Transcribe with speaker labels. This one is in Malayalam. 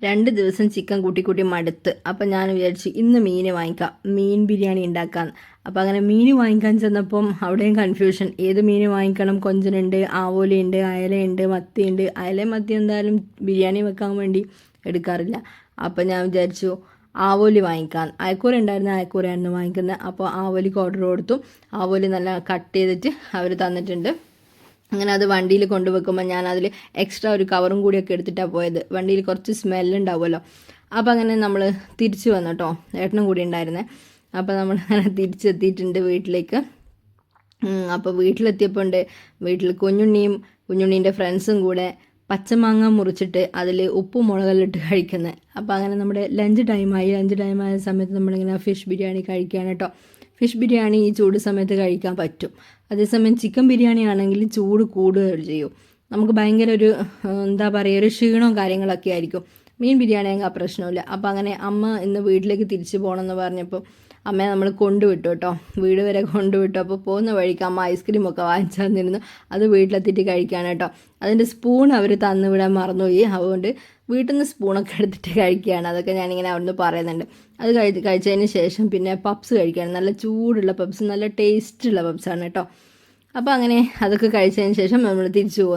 Speaker 1: 2 ദിവസം ചിക്കൻ കൂട്ടി കൂട്ടി മടുത്ത്. അപ്പം ഞാൻ വിചാരിച്ചു ഇന്ന് മീൻ വാങ്ങിക്കാം, മീൻ ബിരിയാണി ഉണ്ടാക്കാം. അപ്പം അങ്ങനെ മീൻ വാങ്ങിക്കാൻ ചെന്നപ്പം അവിടെയും കൺഫ്യൂഷൻ. ഏത് മീൻ വാങ്ങിക്കണം? കൊഞ്ചനുണ്ട്, ആവോലിയുണ്ട്, അയലയുണ്ട്, മത്തിയുണ്ട്. അയലയും മത്തി എന്തായാലും ബിരിയാണി വെക്കാൻ വേണ്ടി എടുക്കാറില്ല. അപ്പം ഞാൻ വിചാരിച്ചു ആവോലി വാങ്ങിക്കാം. അയക്കൂര ഉണ്ടായിരുന്ന അയക്കൂരയായിരുന്നു വാങ്ങിക്കുന്നത്. അപ്പോൾ ആവോലിക്ക് ഓർഡർ കൊടുത്തു. ആവോലി നല്ല കട്ട് ചെയ്തിട്ട് അവർ തന്നിട്ടുണ്ട്. അങ്ങനെ അത് വണ്ടിയിൽ കൊണ്ടുവെക്കുമ്പോൾ ഞാൻ അതിൽ എക്സ്ട്രാ ഒരു കവറും കൂടിയൊക്കെ എടുത്തിട്ടാണ് പോയത്. വണ്ടിയിൽ കുറച്ച് സ്മെല്ലുണ്ടാവുമല്ലോ. അപ്പോൾ അങ്ങനെ നമ്മൾ തിരിച്ചു വന്നു കേട്ടോ. ഏട്ടനും കൂടി ഉണ്ടായിരുന്നേ. അപ്പോൾ നമ്മൾ അങ്ങനെ തിരിച്ചെത്തിയിട്ടുണ്ട് വീട്ടിലേക്ക്. അപ്പോൾ വീട്ടിലെത്തിയപ്പോൾ ഉണ്ട് വീട്ടിൽ കുഞ്ഞുണ്ണീൻ്റെ ഫ്രണ്ട്സും കൂടെ പച്ചമാങ്ങ മുറിച്ചിട്ട് അതിൽ ഉപ്പും മുളകെല്ലാം കഴിക്കുന്നത്. അപ്പോൾ അങ്ങനെ നമ്മുടെ ലഞ്ച് ടൈമായ സമയത്ത് നമ്മളിങ്ങനെ ഫിഷ് ബിരിയാണി കഴിക്കുകയാണ് കേട്ടോ. ഫിഷ് ബിരിയാണി ഈ ചൂട് സമയത്ത് കഴിക്കാൻ പറ്റും. അതേസമയം ചിക്കൻ ബിരിയാണി ആണെങ്കിൽ ചൂട് കൂടുകയും ചെയ്യും. നമുക്ക് ഭയങ്കര ഒരു എന്താ പറയുക, ഒരു ക്ഷീണവും കാര്യങ്ങളൊക്കെ ആയിരിക്കും. മീൻ ബിരിയാണി ആണെങ്കിൽ ആ പ്രശ്നമില്ല. അപ്പോൾ അങ്ങനെ അമ്മ ഇന്ന് വീട്ടിലേക്ക് തിരിച്ചു പോകണമെന്ന് പറഞ്ഞപ്പോൾ അമ്മയെ നമ്മൾ കൊണ്ടുവിട്ടു കേട്ടോ. വീട് വരെ കൊണ്ടുവിട്ടു. അപ്പോൾ പോകുന്ന വഴിക്ക് അമ്മ ഐസ്ക്രീമൊക്കെ വാങ്ങിച്ചു തന്നിരുന്നു. അത് വീട്ടിലെത്തിയിട്ട് കഴിക്കുകയാണ് കേട്ടോ. അതിൻ്റെ സ്പൂൺ അവർ തന്നുവിടാൻ മറന്നുപോയി. അതുകൊണ്ട് വീട്ടിൽ നിന്ന് സ്പൂണൊക്കെ എടുത്തിട്ട് കഴിക്കുകയാണ്. അതൊക്കെ ഞാനിങ്ങനെ അവിടുന്ന് പറയുന്നുണ്ട്. അത് കഴിച്ചതിന് ശേഷം പിന്നെ പപ്സ് കഴിക്കുകയാണ്. നല്ല ചൂടുള്ള പപ്സ്, നല്ല ടേസ്റ്റുള്ള പപ്സാണ് കേട്ടോ. അപ്പോൾ അങ്ങനെ അതൊക്കെ കഴിച്ചതിന് ശേഷം നമ്മൾ തിരിച്ചു പോകുന്നു.